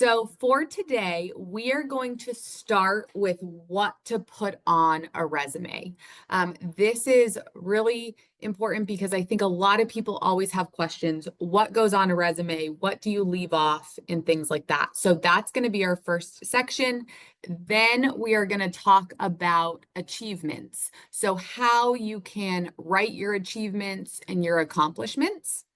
So for today, we are going to start with what to put on a resume. This is really important because I think a lot of people always have questions. What goes on a resume? What do you leave off? And things like that. So that's going to be our first section. Then we are going to talk about achievements. So how you can write your achievements and your accomplishments.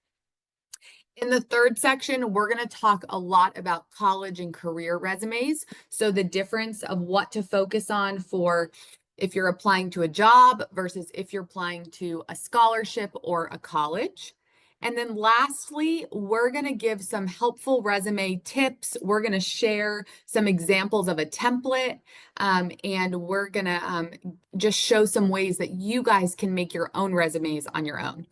In the third section, we're going to talk a lot about college and career resumes. So the difference of what to focus on for if you're applying to a job versus if you're applying to a scholarship or a college. And then lastly, we're going to give some helpful resume tips. We're going to share some examples of a template, and we're going to just show some ways that you guys can make your own resumes on your own.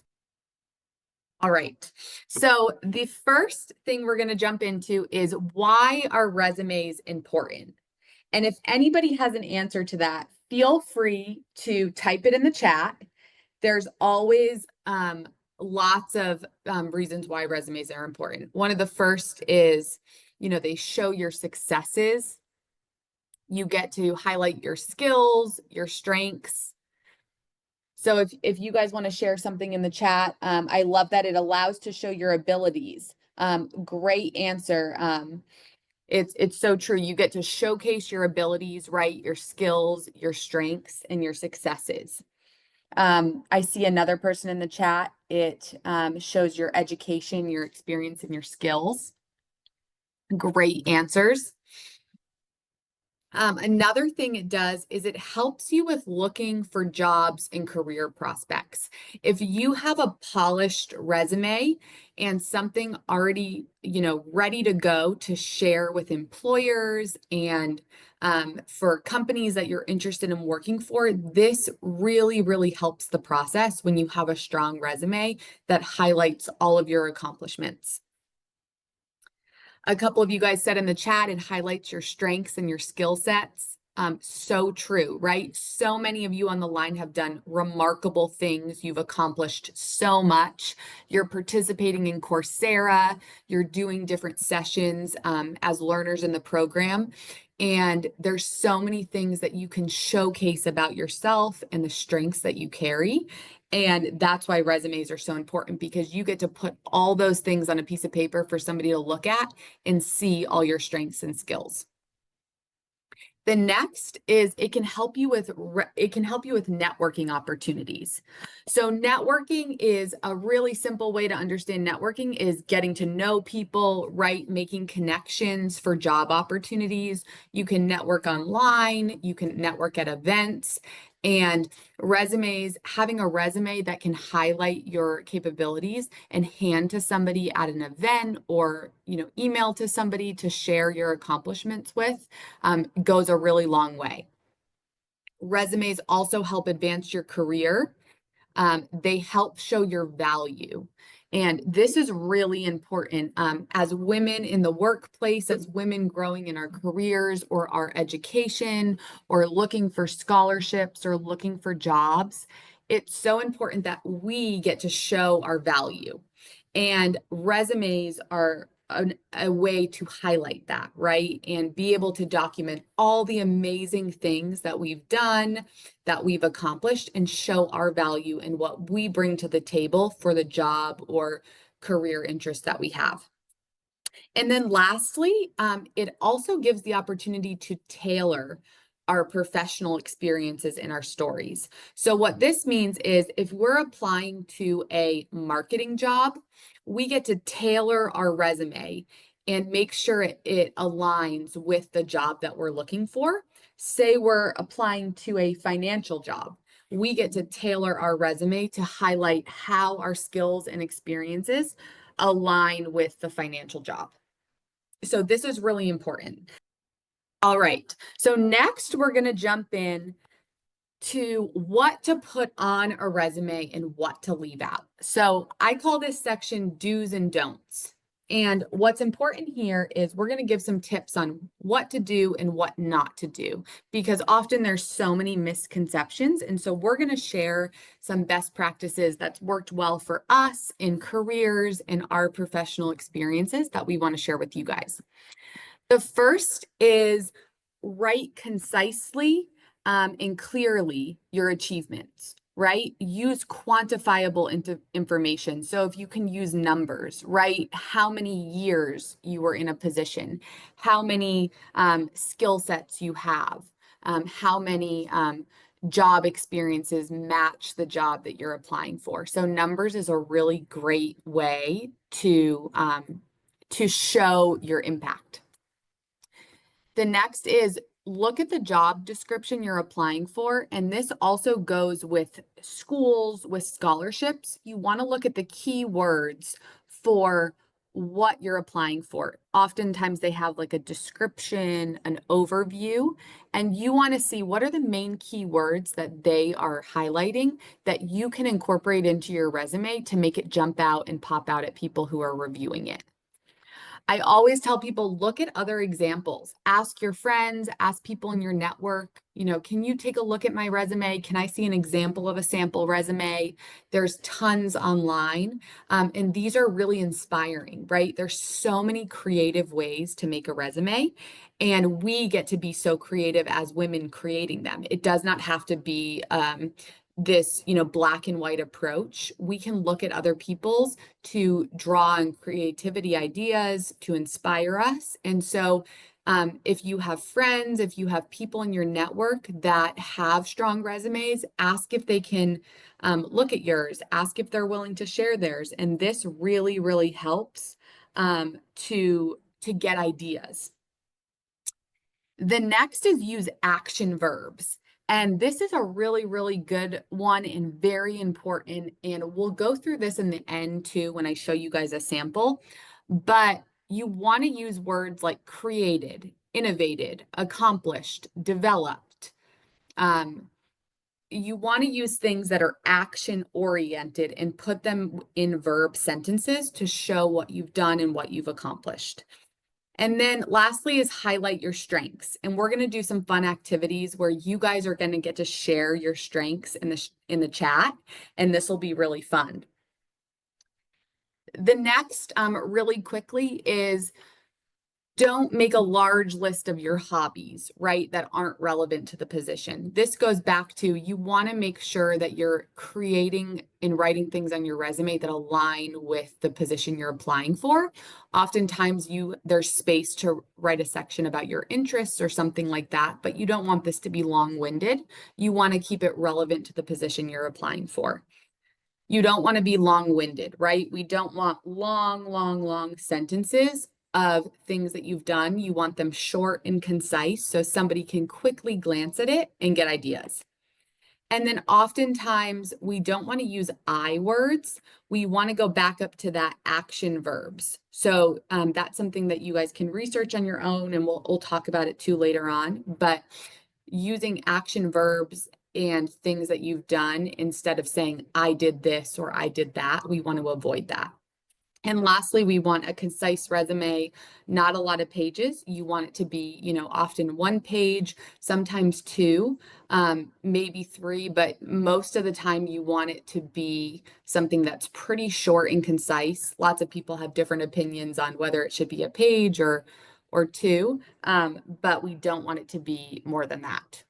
All right, so the first thing we're going to jump into is why are resumes important? And if anybody has an answer to that, feel free to type it in the chat. There's always lots of reasons why resumes are important. One of the first is, they show your successes. You get to highlight your skills, your strengths. So if you guys want to share something in the chat, I love that it allows to show your abilities. Great answer. It's so true. You get to showcase your abilities, right? Your skills, your strengths, and your successes. I see another person in the chat. It shows your education, your experience, and your skills. Great answers. Another thing it does is it helps you with looking for jobs and career prospects. If you have a polished resume and something already, ready to go to share with employers and for companies that you're interested in working for, this really, really helps the process when you have a strong resume that highlights all of your accomplishments. A couple of you guys said in the chat, it highlights your strengths and your skill sets. So true, right? So many of you on the line have done remarkable things. You've accomplished so much. You're participating in Coursera. You're doing different sessions as learners in the program. And there's so many things that you can showcase about yourself and the strengths that you carry. And that's why resumes are so important, because you get to put all those things on a piece of paper for somebody to look at and see all your strengths and skills. The next is it can help you with networking opportunities. So networking is a really simple way to understand networking is getting to know people, right? Making connections for job opportunities. You can network online, you can network at events, and resumes, having a resume that can highlight your capabilities and hand to somebody at an event or, email to somebody to share your accomplishments with goes a really long way. Resumes also help advance your career. They help show your value. And this is really important as women in the workplace, as women growing in our careers or our education, or looking for scholarships or looking for jobs. It's so important that we get to show our value. And resumes are a way to highlight that, right? And be able to document all the amazing things that we've done, that we've accomplished, and show our value and what we bring to the table for the job or career interest that we have. And then lastly, it also gives the opportunity to tailor our professional experiences in our stories. So what this means is if we're applying to a marketing job, we get to tailor our resume and make sure it aligns with the job that we're looking for. Say we're applying to a financial job. We get to tailor our resume to highlight how our skills and experiences align with the financial job. So this is really important. All right, so next we're going to jump in to what to put on a resume and what to leave out. So I call this section do's and don'ts. And what's important here is we're going to give some tips on what to do and what not to do, because often there's so many misconceptions. And so we're going to share some best practices that's worked well for us in careers and our professional experiences that we want to share with you guys. The first is write concisely and clearly your achievements, right? Use quantifiable information. So if you can use numbers, right? How many years you were in a position, how many skill sets you have, how many job experiences match the job that you're applying for. So numbers is a really great way to show your impact. The next is look at the job description you're applying for. And this also goes with schools, with scholarships. You want to look at the keywords for what you're applying for. Oftentimes they have like a description, an overview, and you want to see what are the main keywords that they are highlighting that you can incorporate into your resume to make it jump out and pop out at people who are reviewing it. I always tell people, look at other examples. Ask your friends, ask people in your network, can you take a look at my resume? Can I see an example of a sample resume? There's tons online, and these are really inspiring, right? There's so many creative ways to make a resume, and we get to be so creative as women creating them. It does not have to be this, black and white approach. We can look at other people's to draw on creativity ideas to inspire us. And so if you have friends, if you have people in your network that have strong resumes, ask if they can look at yours, ask if they're willing to share theirs. And this really, really helps to get ideas. The next is use action verbs. And this is a really, really good one and very important. And we'll go through this in the end too when I show you guys a sample. But you want to use words like created, innovated, accomplished, developed. You want to use things that are action oriented and put them in verb sentences to show what you've done and what you've accomplished. And then lastly is highlight your strengths. And we're going to do some fun activities where you guys are going to get to share your strengths in the chat, and this will be really fun. The next really quickly is don't make a large list of your hobbies, right, that aren't relevant to the position. This goes back to you want to make sure that you're creating and writing things on your resume that align with the position you're applying for. Oftentimes there's space to write a section about your interests or something like that, but you don't want this to be long-winded. You want to keep it relevant to the position you're applying for. You don't want to be long-winded, right? We don't want long sentences of things that you've done. You want them short and concise so somebody can quickly glance at it and get ideas. And then oftentimes we don't want to use I words. We want to go back up to that action verbs. So that's something that you guys can research on your own, and we'll talk about it too later on. But using action verbs and things that you've done instead of saying I did this or I did that, we want to avoid that. And lastly, we want a concise resume, not a lot of pages. You want it to be, often one page, sometimes two, maybe three, but most of the time you want it to be something that's pretty short and concise. Lots of people have different opinions on whether it should be a page or two, but we don't want it to be more than that.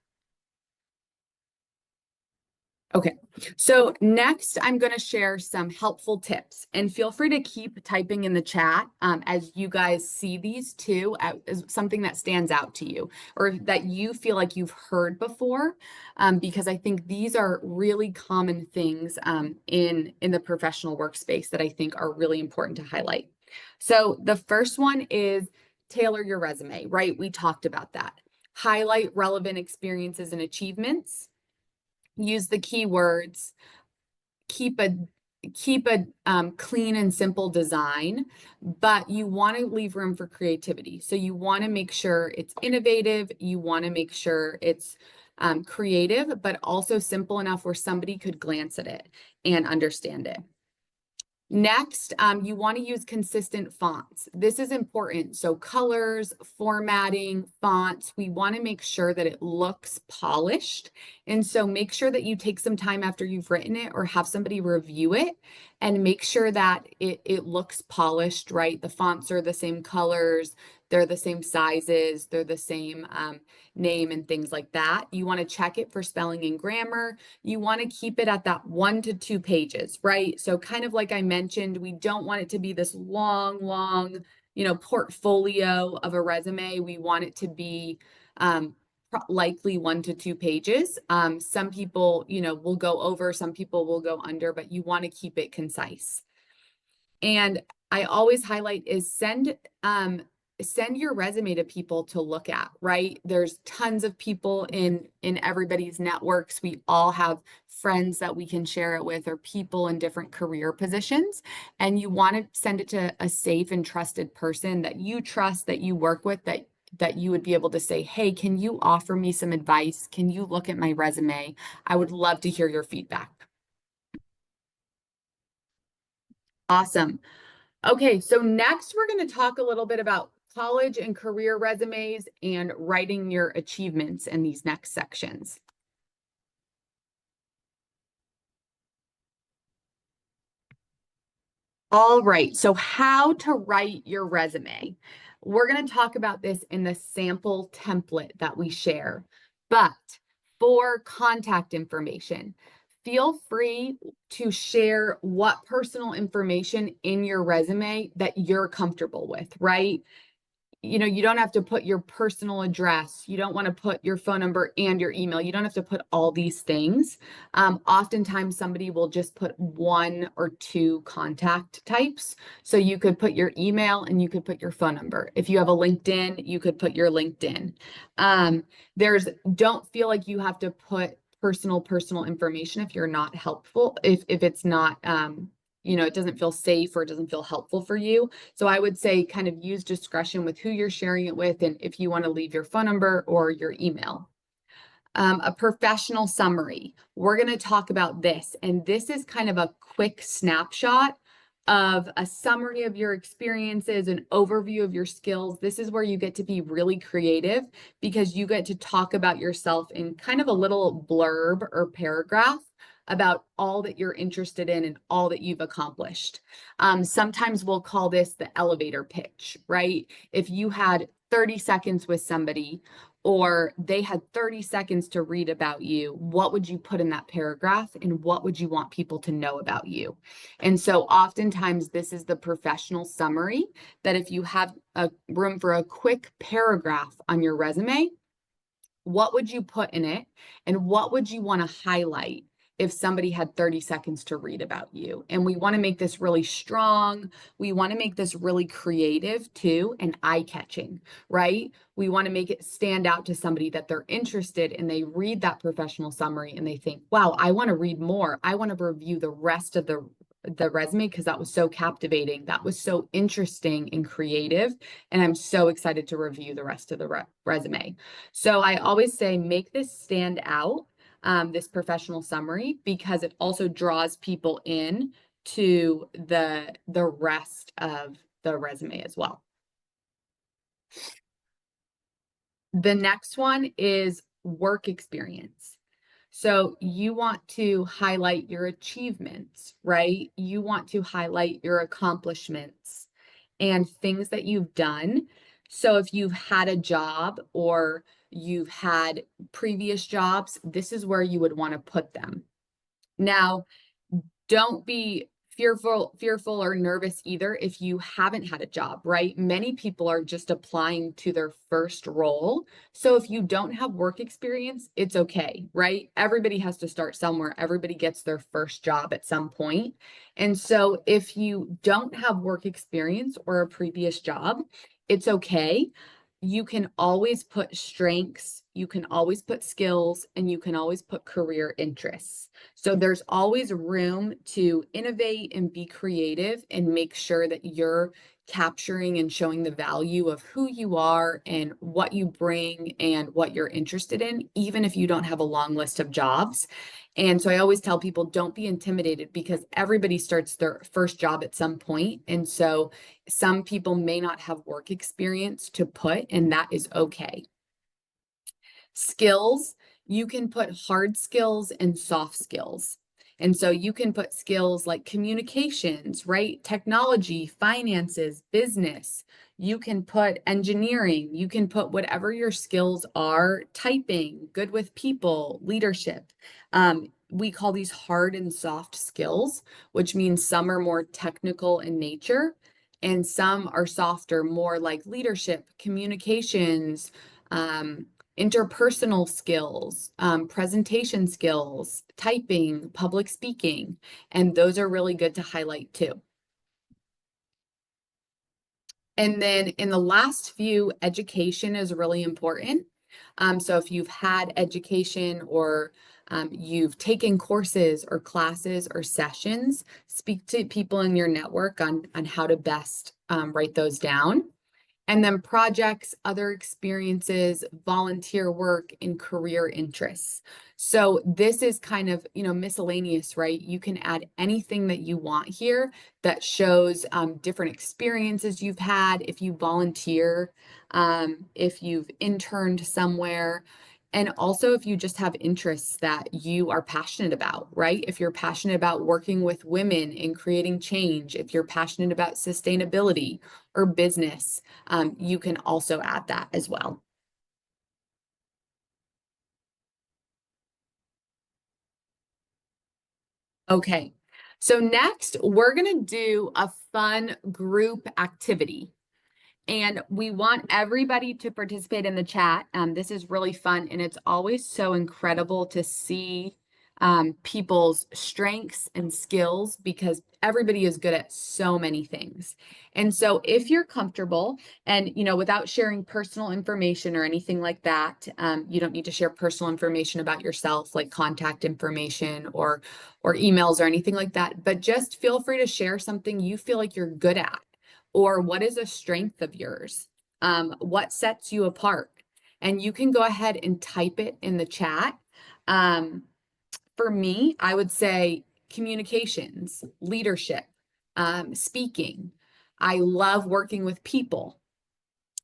Okay, so next I'm going to share some helpful tips, and feel free to keep typing in the chat as you guys see these too as something that stands out to you or that you feel like you've heard before, because I think these are really common things in the professional workspace that I think are really important to highlight. So the first one is tailor your resume, right? We talked about that. Highlight relevant experiences and achievements. Use the keywords, keep a clean and simple design, but you want to leave room for creativity. So you want to make sure it's innovative. You want to make sure it's creative, but also simple enough where somebody could glance at it and understand it. Next, you want to use consistent fonts. This is important. So colors, formatting, fonts, we want to make sure that it looks polished. And so make sure that you take some time after you've written it or have somebody review it and make sure that it looks polished, right? The fonts are the same colors. they're the same sizes, they're the same name and things like that. You want to check it for spelling and grammar. You want to keep it at that 1 to 2 pages, right? So kind of like I mentioned, we don't want it to be this long, portfolio of a resume. We want it to be likely 1 to 2 pages. Some people, will go over, some people will go under, but you want to keep it concise. And I always highlight is send your resume to people to look at, right? There's tons of people in everybody's networks. We all have friends that we can share it with, or people in different career positions. And you want to send it to a safe and trusted person that you trust, that you work with, that you would be able to say, hey, can you offer me some advice? Can you look at my resume? I would love to hear your feedback. Awesome. Okay, so next we're going to talk a little bit about college and career resumes and writing your achievements in these next sections. All right, so how to write your resume. We're going to talk about this in the sample template that we share, but for contact information, feel free to share what personal information in your resume that you're comfortable with, right? You don't have to put your personal address. You don't want to put your phone number and your email. You don't have to put all these things. Oftentimes somebody will just put 1 or 2 contact types. So you could put your email and you could put your phone number. If you have a LinkedIn, you could put your LinkedIn. Don't feel like you have to put personal information if you're not helpful, if it's not, it doesn't feel safe or it doesn't feel helpful for you. So I would say kind of use discretion with who you're sharing it with, and if you want to leave your phone number or your email. A professional summary. We're going to talk about this, and this is kind of a quick snapshot of a summary of your experiences, an overview of your skills. This is where you get to be really creative because you get to talk about yourself in kind of a little blurb or paragraph about all that you're interested in and all that you've accomplished. Sometimes we'll call this the elevator pitch, right? If you had 30 seconds with somebody, or they had 30 seconds to read about you, what would you put in that paragraph and what would you want people to know about you? And so oftentimes this is the professional summary that if you have a room for a quick paragraph on your resume, what would you put in it and what would you want to highlight if somebody had 30 seconds to read about you? And we want to make this really strong. We want to make this really creative too and eye-catching, right? We want to make it stand out to somebody that they're interested and they read that professional summary and they think, wow, I want to read more. I want to review the rest of the resume because that was so captivating. That was so interesting and creative. And I'm so excited to review the rest of the resume. So I always say, make this stand out, this professional summary, because it also draws people in to the rest of the resume as well. The next one is work experience. So you want to highlight your achievements, right? You want to highlight your accomplishments and things that you've done. So if you've had a job or you've had previous jobs, this is where you would want to put them. Now, don't be fearful or nervous either if you haven't had a job, right? Many people are just applying to their first role. So if you don't have work experience, it's okay, right? Everybody has to start somewhere. Everybody gets their first job at some point. And so if you don't have work experience or a previous job, it's okay. You can always put strengths, you can always put skills, and you can always put career interests. So there's always room to innovate and be creative and make sure that you're capturing and showing the value of who you are and what you bring and what you're interested in, even if you don't have a long list of jobs. And so I always tell people, don't be intimidated because everybody starts their first job at some point. And so some people may not have work experience to put, and that is okay. Skills, you can put hard skills and soft skills. And so you can put skills like communications, right? Technology, finances, business. You can put engineering. You can put whatever your skills are, typing, good with people, leadership. We call these hard and soft skills, which means some are more technical in nature and some are softer, more like leadership, communications, interpersonal skills, presentation skills, typing, public speaking, and those are really good to highlight too. And then in the last few, education is really important. So if you've had education or you've taken courses or classes or sessions, speak to people in your network on how to best write those down. And then projects, other experiences, volunteer work, and career interests. So this is kind of, miscellaneous, right? You can add anything that you want here that shows different experiences you've had, if you volunteer, if you've interned somewhere, and also if you just have interests that you are passionate about, right? If you're passionate about working with women and creating change, if you're passionate about sustainability or business, you can also add that as well. Okay, so next we're gonna do a fun group activity. And we want everybody to participate in the chat. This is really fun, and it's always so incredible to see people's strengths and skills because everybody is good at so many things. And so if you're comfortable and, without sharing personal information or anything like that, you don't need to share personal information about yourself, like contact information or emails or anything like that, but just feel free to share something you feel like you're good at. Or what is a strength of yours? What sets you apart? And you can go ahead and type it in the chat. For me, I would say communications, leadership, speaking. I love working with people.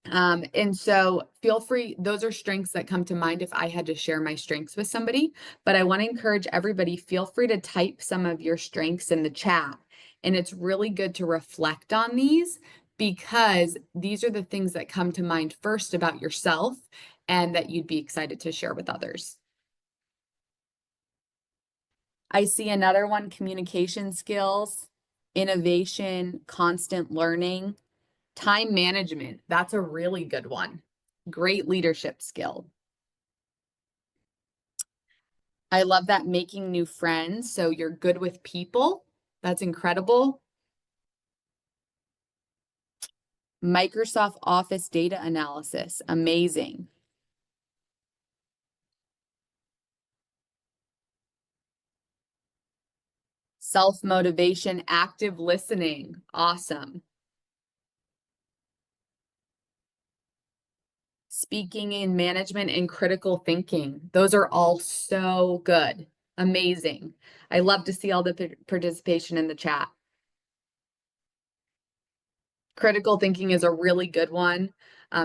And so feel free, those are strengths that come to mind if I had to share my strengths with somebody, but I want to encourage everybody, feel free to type some of your strengths in the chat. And it's really good to reflect on these because these are the things that come to mind first about yourself and that you'd be excited to share with others. I see another one, communication skills, innovation, constant learning. Time management, that's a really good one. Great leadership skill. I love that, making new friends. So you're good with people. That's incredible. Microsoft Office data analysis, amazing. Self-motivation, active listening, awesome. Speaking in management and critical thinking. Those are all so good. Amazing. I love to see all the participation in the chat. Critical thinking is a really good one.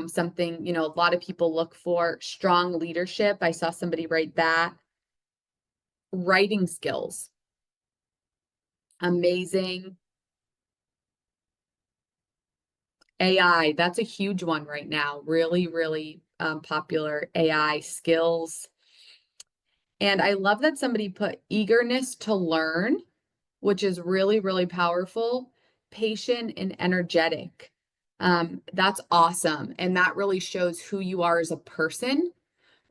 Something, a lot of people look for. Strong leadership. I saw somebody write that. Writing skills. Amazing. AI, that's a huge one right now. Really, really popular AI skills. And I love that somebody put eagerness to learn, which is really, really powerful. Patient and energetic. That's awesome. And that really shows who you are as a person,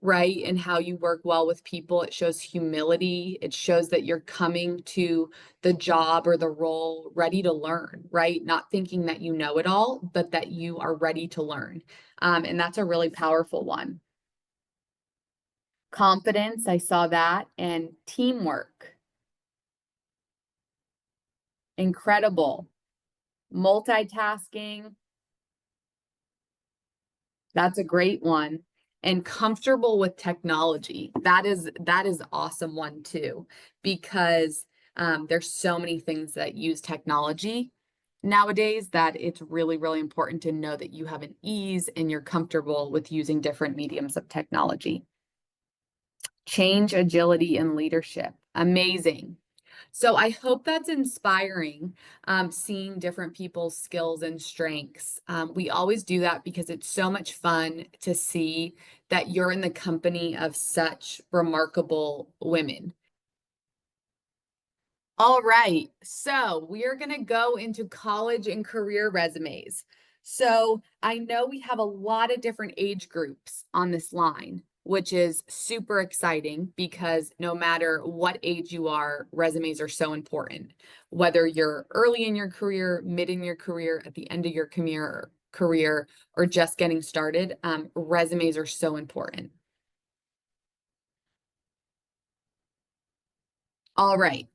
right? And how you work well with people. It shows humility. It shows that you're coming to the job or the role ready to learn, right? Not thinking that you know it all, but that you are ready to learn. And that's a really powerful one. Confidence, I saw that, and teamwork. Incredible. Multitasking. That's a great one. And comfortable with technology. That is awesome one too, because there's so many things that use technology nowadays that it's really, really important to know that you have an ease and you're comfortable with using different mediums of technology. Change, agility, and leadership. Amazing. So I hope that's inspiring, seeing different people's skills and strengths. We always do that because it's so much fun to see that you're in the company of such remarkable women. All right, so we are going to go into college and career resumes. So I know we have a lot of different age groups on this line, which is super exciting because no matter what age you are, resumes are so important. Whether you're early in your career, mid in your career, at the end of your career, or just getting started, resumes are so important. All right.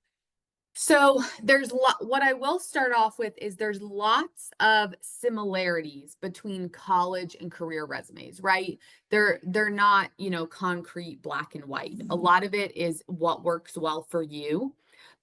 So what I will start off with is there's lots of similarities between college and career resumes, right? They're not, concrete black and white. A lot of it is what works well for you.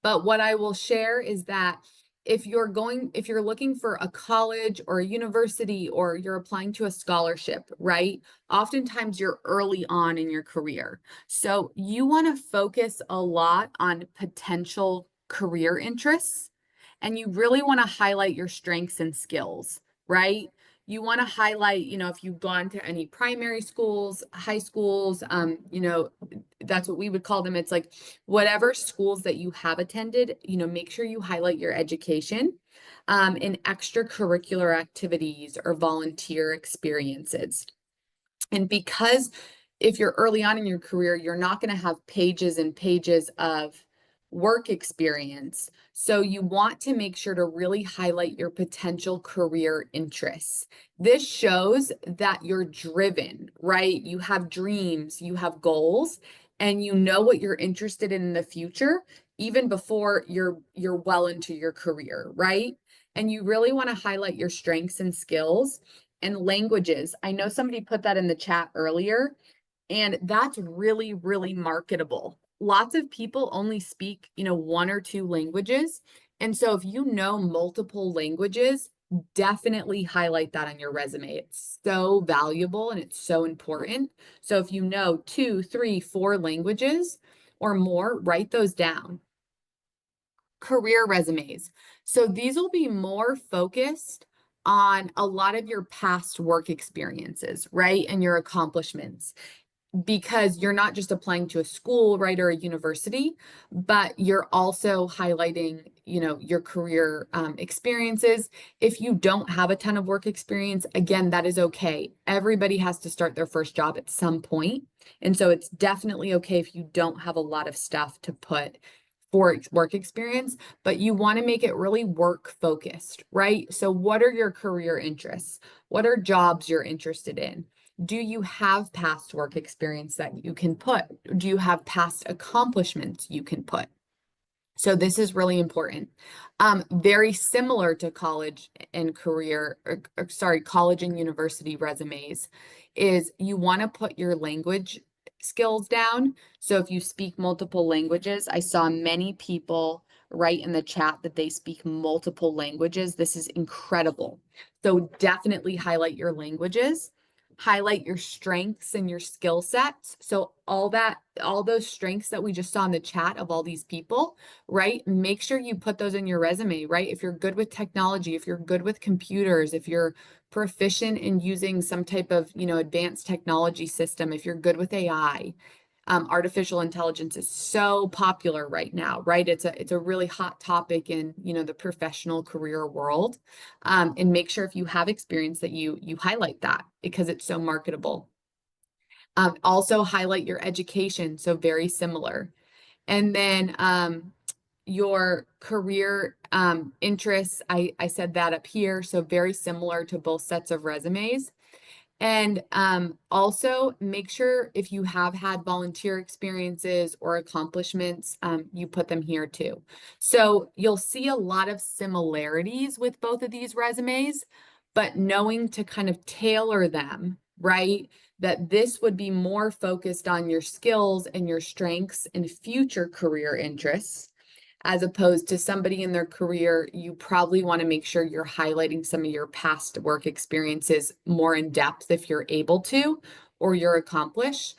But what I will share is that if you're looking for a college or a university or you're applying to a scholarship, right? Oftentimes you're early on in your career. So you want to focus a lot on potential career interests, and you really want to highlight your strengths and skills, right? You want to highlight, if you've gone to any primary schools, high schools, that's what we would call them. It's like whatever schools that you have attended, make sure you highlight your education, in extracurricular activities or volunteer experiences. And because if you're early on in your career, you're not going to have pages and pages of work experience. So you want to make sure to really highlight your potential career interests. This shows that you're driven, right? You have dreams, you have goals, and you know what you're interested in the future, even before you're well into your career, right? And you really want to highlight your strengths and skills and languages. I know somebody put that in the chat earlier, and that's really, really marketable. Lots of people only speak, one or two languages. And so if you know multiple languages, definitely highlight that on your resume. It's so valuable and it's so important. So if you know 2, 3, 4 languages or more, write those down. Career resumes. So these will be more focused on a lot of your past work experiences, right? And your accomplishments, because you're not just applying to a school, right, or a university, but you're also highlighting, your career experiences. If you don't have a ton of work experience, again, that is okay. Everybody has to start their first job at some point. And so it's definitely okay if you don't have a lot of stuff to put for work experience, but you want to make it really work focused, right? So what are your career interests? What are jobs you're interested in? Do you have past work experience that you can put? Do you have past accomplishments you can put? So this is really important. Very similar to college and college and university resumes is you want to put your language skills down. So if you speak multiple languages, I saw many people write in the chat that they speak multiple languages. This is incredible. So definitely highlight your languages, highlight your strengths and your skill sets. So all those strengths that we just saw in the chat of all these people, right? Make sure you put those in your resume, right? If you're good with technology, if you're good with computers, if you're proficient in using some type of, advanced technology system, if you're good with AI, artificial intelligence is so popular right now, right? It's a really hot topic in, the professional career world. And make sure if you have experience that you highlight that because it's so marketable. Also highlight your education, so very similar. And then your career interests, I said that up here, so very similar to both sets of resumes. And also make sure if you have had volunteer experiences or accomplishments, you put them here too. So you'll see a lot of similarities with both of these resumes, but knowing to kind of tailor them, right? That this would be more focused on your skills and your strengths and future career interests, as opposed to somebody in their career, you probably want to make sure you're highlighting some of your past work experiences more in depth if you're able to, or your accomplishments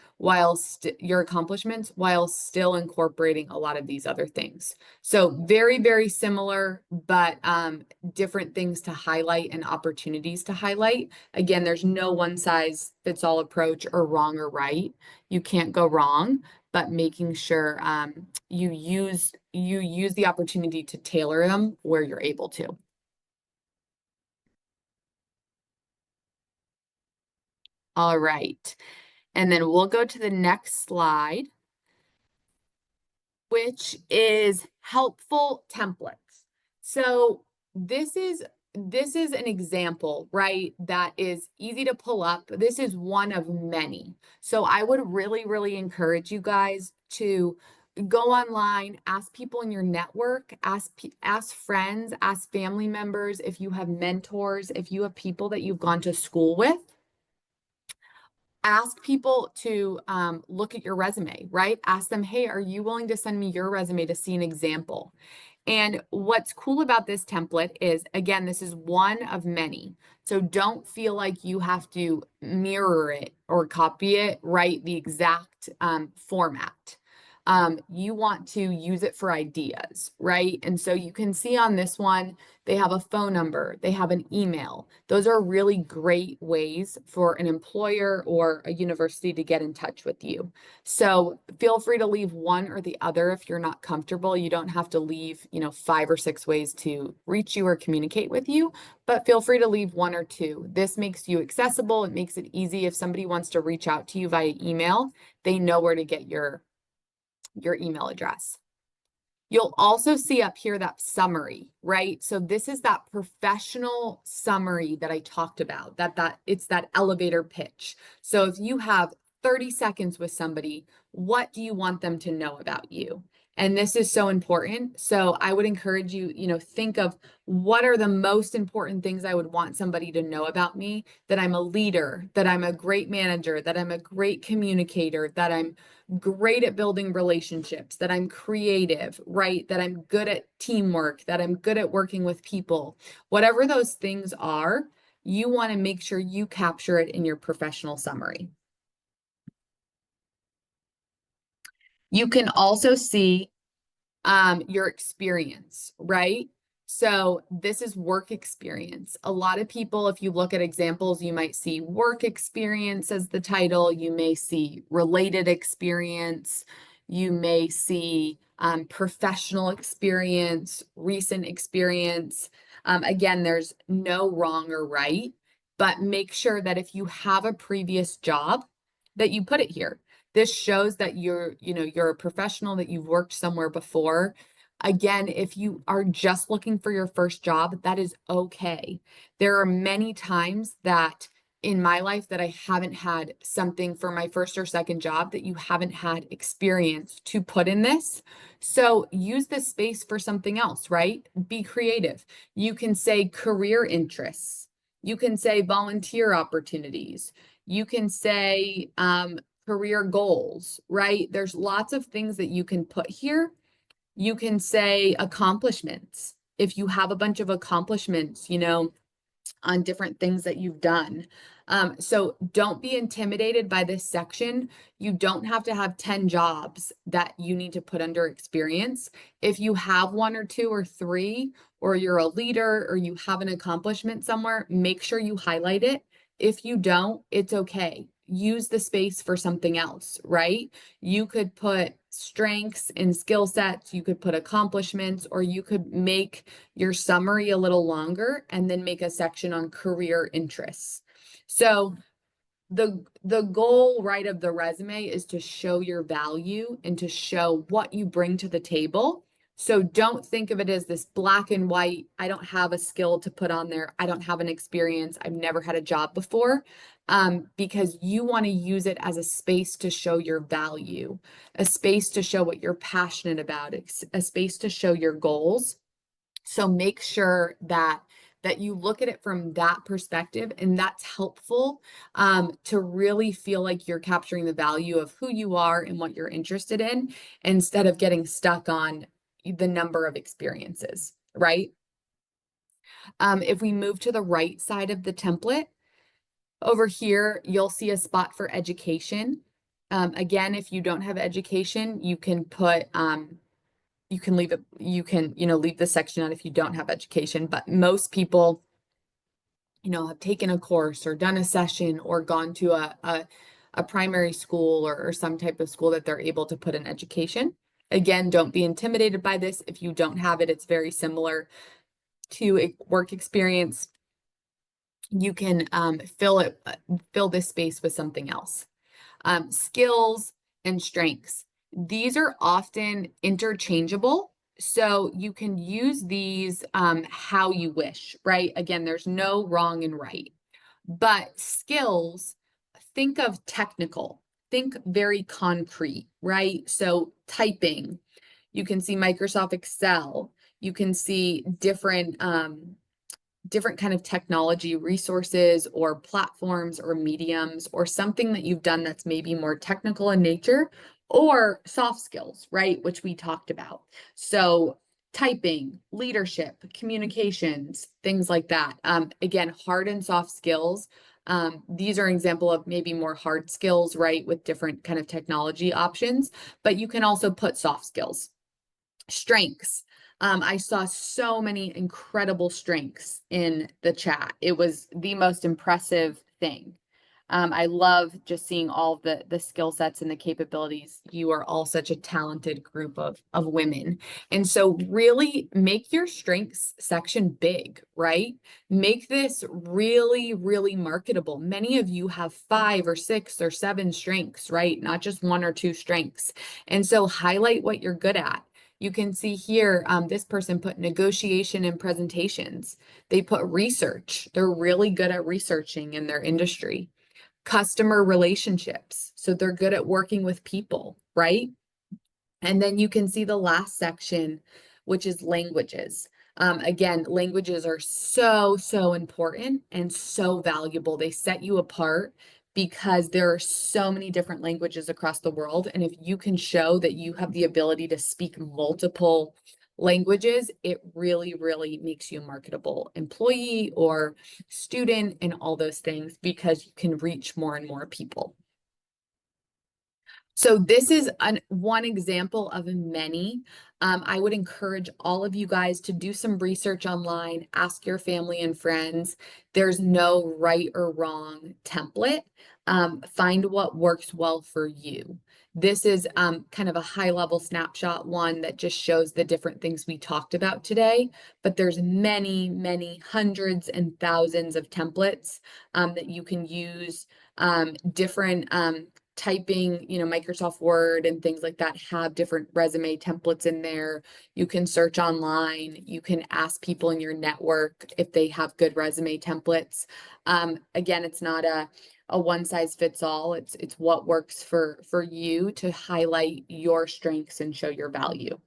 while still incorporating a lot of these other things. So very, very similar, but different things to highlight and opportunities to highlight. Again, there's no one size fits all approach or wrong or right. You can't go wrong, but making sure you use the opportunity to tailor them where you're able to. All right. And then we'll go to the next slide, which is helpful templates. So this is an example, right? That is easy to pull up. This is one of many. So I would really, really encourage you guys to go online, ask people in your network, ask friends, ask family members, if you have mentors, if you have people that you've gone to school with. Ask people to look at your resume, right? Ask them, hey, are you willing to send me your resume to see an example? And what's cool about this template is, again, this is one of many. So don't feel like you have to mirror it or copy it, right? The exact format. You want to use it for ideas, right? And so you can see on this one, they have a phone number, they have an email. Those are really great ways for an employer or a university to get in touch with you. So feel free to leave one or the other if you're not comfortable. You don't have to leave, 5 or 6 ways to reach you or communicate with you, but feel free to leave 1 or 2. This makes you accessible. It makes it easy. If somebody wants to reach out to you via email, they know where to get your email address. You'll also see up here that summary, right? So this is that professional summary that I talked about, it's that elevator pitch. So if you have 30 seconds with somebody, what do you want them to know about you? And this is so important. So I would encourage you, think of what are the most important things I would want somebody to know about me, that I'm a leader, that I'm a great manager, that I'm a great communicator, that I'm great at building relationships, that I'm creative, right? That I'm good at teamwork, that I'm good at working with people. Whatever those things are, you want to make sure you capture it in your professional summary. You can also see your experience, right? So this is work experience. A lot of people, if you look at examples, you might see work experience as the title. You may see related experience. You may see professional experience, recent experience. Again, there's no wrong or right, but make sure that if you have a previous job, that you put it here. This shows that you're a professional, that you've worked somewhere before. Again, if you are just looking for your first job, that is okay. There are many times that in my life that I haven't had something for my first or second job that you haven't had experience to put in this. So use this space for something else, right? Be creative. You can say career interests. You can say volunteer opportunities. You can say career goals, right? There's lots of things that you can put here. You can say accomplishments. If you have a bunch of accomplishments, on different things that you've done. So don't be intimidated by this section. You don't have to have 10 jobs that you need to put under experience. If you have 1 or 2 or 3, or you're a leader or you have an accomplishment somewhere, make sure you highlight it. If you don't, it's okay. Use the space for something else, right? You could put strengths and skill sets, you could put accomplishments, or you could make your summary a little longer and then make a section on career interests. So the goal, right, of the resume is to show your value and to show what you bring to the table. So don't think of it as this black and white, I don't have a skill to put on there, I don't have an experience, I've never had a job before, because you want to use it as a space to show your value, a space to show what you're passionate about, a space to show your goals. So make sure that you look at it from that perspective, and that's helpful to really feel like you're capturing the value of who you are and what you're interested in, instead of getting stuck on the number of experiences, right? If we move to the right side of the template, Over here, you'll see a spot for education. Again, if you don't have education, you can put, you can leave it, you can, leave the section out if you don't have education, but most people, have taken a course or done a session or gone to a primary school or some type of school that they're able to put in education. Again, don't be intimidated by this. If you don't have it, it's very similar to a work experience. You can fill this space with something else. Skills and strengths. These are often interchangeable. So you can use these how you wish, right? Again, there's no wrong and right. But skills, think of technical, think very concrete, right? So typing, you can see Microsoft Excel, you can see different kind of technology resources or platforms or mediums or something that you've done that's maybe more technical in nature, or soft skills, right? Which we talked about. So typing, leadership, communications, things like that. Again, hard and soft skills. These are an example of maybe more hard skills, right? With different kind of technology options, but you can also put soft skills. Strengths. I saw so many incredible strengths in the chat. It was the most impressive thing. I love just seeing all the skill sets and the capabilities. You are all such a talented group of women. And so really make your strengths section big, right? Make this really, really marketable. Many of you have 5 or 6 or 7 strengths, right? Not just 1 or 2 strengths. And so highlight what you're good at. You can see here, this person put negotiation and presentations. They put research. They're really good at researching in their industry. Customer relationships. So they're good at working with people, right? And then you can see the last section, which is languages. Again, languages are so, so important and so valuable. They set you apart because there are so many different languages across the world. And if you can show that you have the ability to speak multiple languages, it really, really makes you a marketable employee or student and all those things because you can reach more and more people. So this is one example of many. I would encourage all of you guys to do some research online, ask your family and friends. There's no right or wrong template. Find what works well for you. This is kind of a high-level snapshot one that just shows the different things we talked about today, but there's many, many hundreds and thousands of templates that you can use, different typing, Microsoft Word and things like that have different resume templates in there. You can search online. You can ask people in your network if they have good resume templates. Again, it's not a one size fits all. It's what works for you to highlight your strengths and show your value.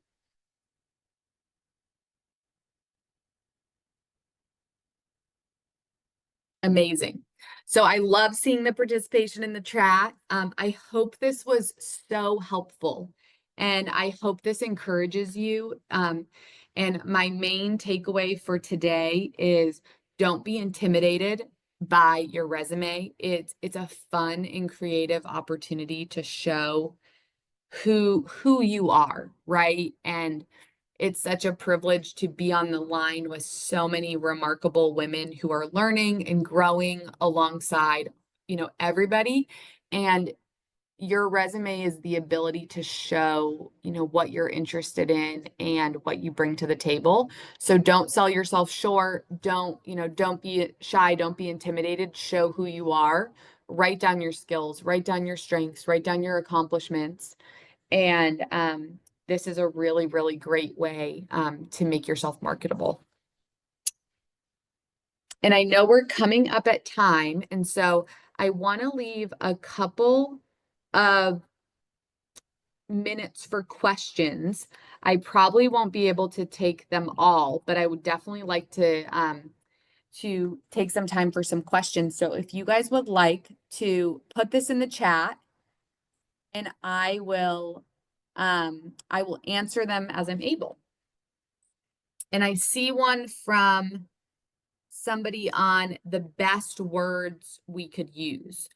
Amazing. So I love seeing the participation in the chat. I hope this was so helpful and I hope this encourages you. And my main takeaway for today is don't be intimidated by your resume. It's a fun and creative opportunity to show who you are, right? And it's such a privilege to be on the line with so many remarkable women who are learning and growing alongside, everybody. And your resume is the ability to show, what you're interested in and what you bring to the table. So don't sell yourself short. Don't be shy. Don't be intimidated. Show who you are. Write down your skills, write down your strengths, write down your accomplishments. And this is a really, really great way to make yourself marketable. And I know we're coming up at time, and so I want to leave a couple of minutes for questions. I probably won't be able to take them all, but I would definitely like to take some time for some questions. So if you guys would like to put this in the chat, and I will answer them as I'm able. And I see one from somebody on the best words we could use.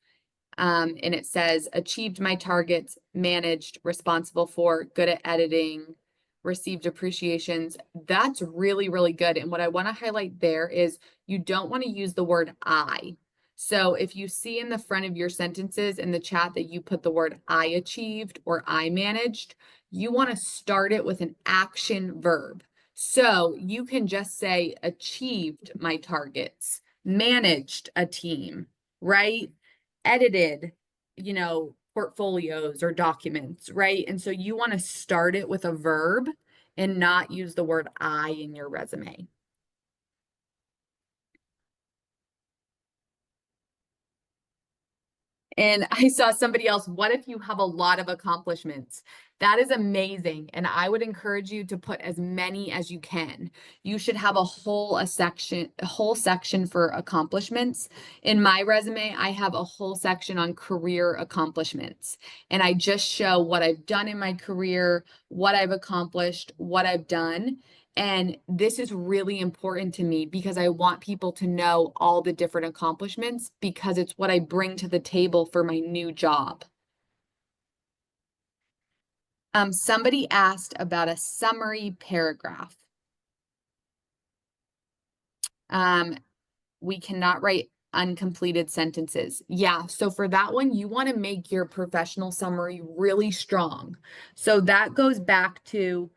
And it says, achieved my targets, managed, responsible for, good at editing, received appreciations. That's really, really good. And what I want to highlight there is you don't want to use the word I. So if you see in the front of your sentences in the chat that you put the word I achieved or I managed, you want to start it with an action verb. So you can just say achieved my targets, managed a team, right? Edited, portfolios or documents, right? And so you want to start it with a verb and not use the word I in your resume. And I saw somebody else, what if you have a lot of accomplishments? That is amazing. And I would encourage you to put as many as you can. You should have a whole section for accomplishments. In my resume, I have a whole section on career accomplishments. And I just show what I've done in my career, what I've accomplished, what I've done. And this is really important to me because I want people to know all the different accomplishments because it's what I bring to the table for my new job. Somebody asked about a summary paragraph. We cannot write uncompleted sentences. Yeah, so for that one, you want to make your professional summary really strong. So that goes back to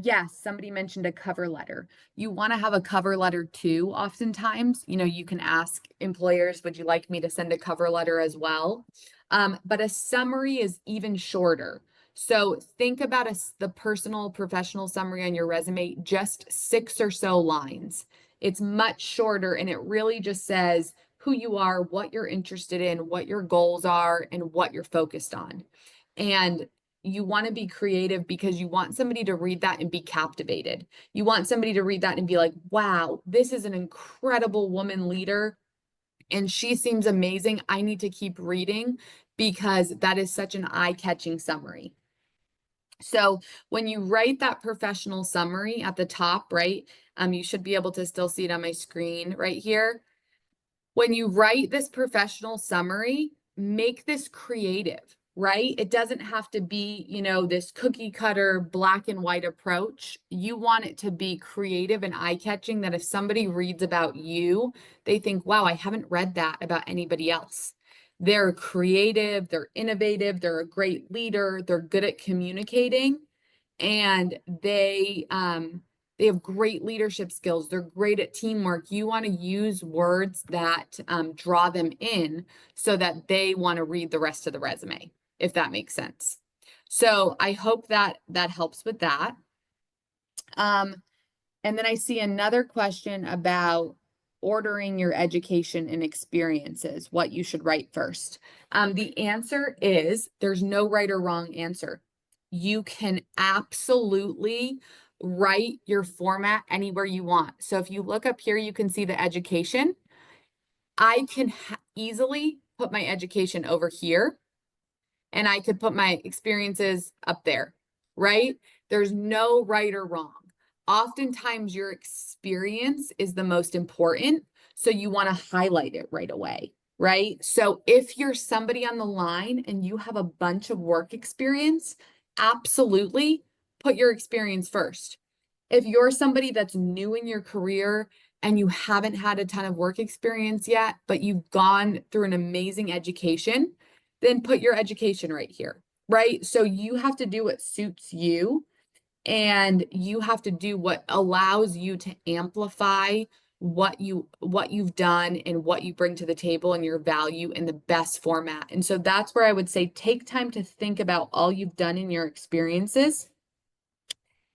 yes, somebody mentioned a cover letter. You want to have a cover letter too. Oftentimes, you can ask employers, would you like me to send a cover letter as well? But a summary is even shorter. So think about the personal professional summary on your resume, just 6 or so lines. It's much shorter and it really just says who you are, what you're interested in, what your goals are, and what you're focused on. And you want to be creative because you want somebody to read that and be captivated. You want somebody to read that and be like, wow, this is an incredible woman leader and she seems amazing. I need to keep reading because that is such an eye-catching summary. So when you write that professional summary at the top, right, you should be able to still see it on my screen right here. When you write this professional summary, make this creative, right? It doesn't have to be, this cookie cutter black and white approach. You want it to be creative and eye-catching that if somebody reads about you, they think, wow, I haven't read that about anybody else. They're creative, they're innovative, they're a great leader, they're good at communicating, and they have great leadership skills. They're great at teamwork. You want to use words that draw them in so that they want to read the rest of the resume, if that makes sense. So I hope that helps with that. And then I see another question about ordering your education and experiences, what you should write first. The answer is there's no right or wrong answer. You can absolutely write your format anywhere you want. So if you look up here, you can see the education. I can easily put my education over here and I could put my experiences up there, right? There's no right or wrong. Oftentimes your experience is the most important, so you want to highlight it right away, right? So if you're somebody on the line and you have a bunch of work experience, absolutely put your experience first. If you're somebody that's new in your career and you haven't had a ton of work experience yet, but you've gone through an amazing education, then put your education right here, right? So you have to do what suits you and you have to do what allows you to amplify what you've done and what you bring to the table and your value in the best format. And so that's where I would say take time to think about all you've done in your experiences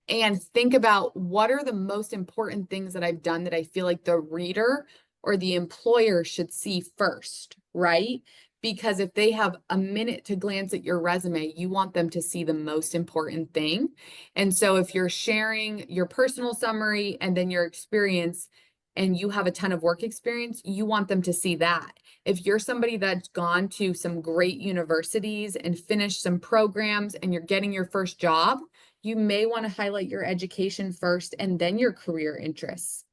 and think about what are the most important things that I've done that I feel like the reader or the employer should see first, right? Because if they have a minute to glance at your resume, you want them to see the most important thing. And so if you're sharing your personal summary and then your experience and you have a ton of work experience, you want them to see that. If you're somebody that's gone to some great universities and finished some programs and you're getting your first job, you may want to highlight your education first and then your career interests.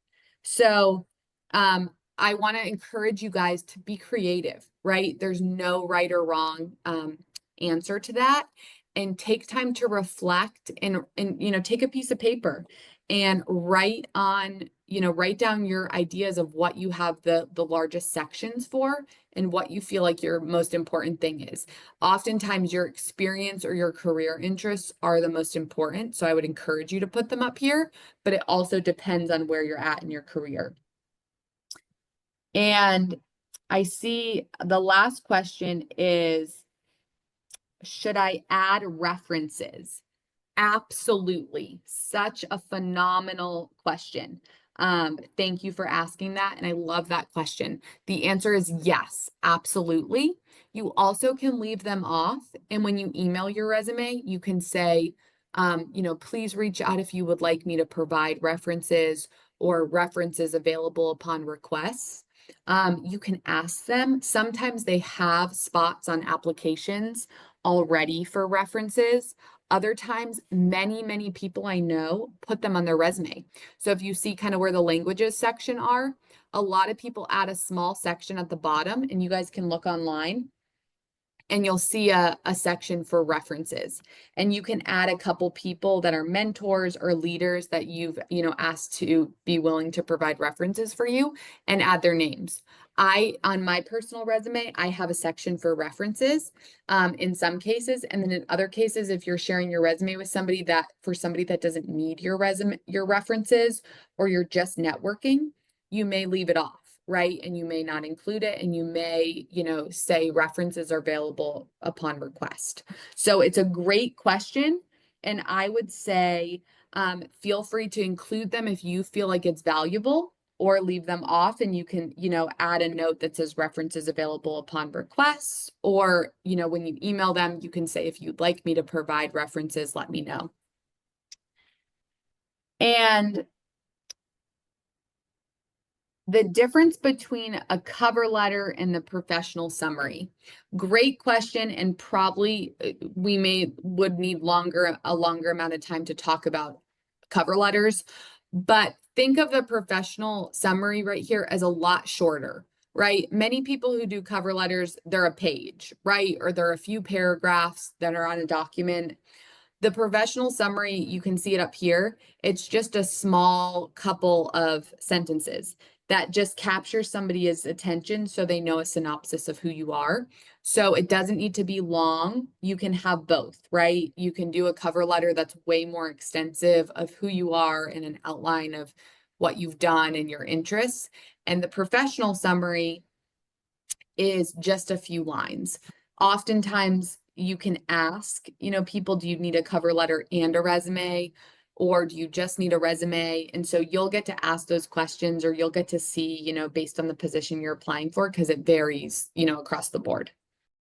So I want to encourage you guys to be creative, right? There's no right or wrong answer to that. And take time to reflect and take a piece of paper and write down your ideas of what you have the largest sections for and what you feel like your most important thing is. Oftentimes your experience or your career interests are the most important. So I would encourage you to put them up here, but it also depends on where you're at in your career. And I see the last question is, should I add references? Absolutely. Such a phenomenal question. Thank you for asking that. And I love that question. The answer is yes, absolutely. You also can leave them off. And when you email your resume, you can say, please reach out if you would like me to provide references or references available upon request. You can ask them. Sometimes they have spots on applications already for references. Other times, many people I know put them on their resume. So if you see kind of where the languages section are, a lot of people add a small section at the bottom, and you guys can look online and you'll see a section for references. And you can add a couple people that are mentors or leaders that you've, asked to be willing to provide references for you and add their names. On my personal resume, I have a section for references in some cases. And then in other cases, if you're sharing your resume with somebody that doesn't need your references, or you're just networking, you may leave it off. Right? And you may not include it, and you may, say references are available upon request. So it's a great question. And I would say, feel free to include them if you feel like it's valuable, or leave them off. And you can, add a note that says references available upon request, or, when you email them, you can say, if you'd like me to provide references, let me know. And the difference between a cover letter and the professional summary. Great question, and probably we would need a longer amount of time to talk about cover letters, but think of the professional summary right here as a lot shorter, right? Many people who do cover letters, they're a page, right? Or they're a few paragraphs that are on a document. The professional summary, you can see it up here. It's just a small couple of sentences that just captures somebody's attention so they know a synopsis of who you are. So it doesn't need to be long. You can have both, right? You can do a cover letter that's way more extensive of who you are and an outline of what you've done and your interests. And the professional summary is just a few lines. Oftentimes you can ask, people, do you need a cover letter and a resume? Or do you just need a resume? And so you'll get to ask those questions, or you'll get to see, based on the position you're applying for, because it varies, across the board.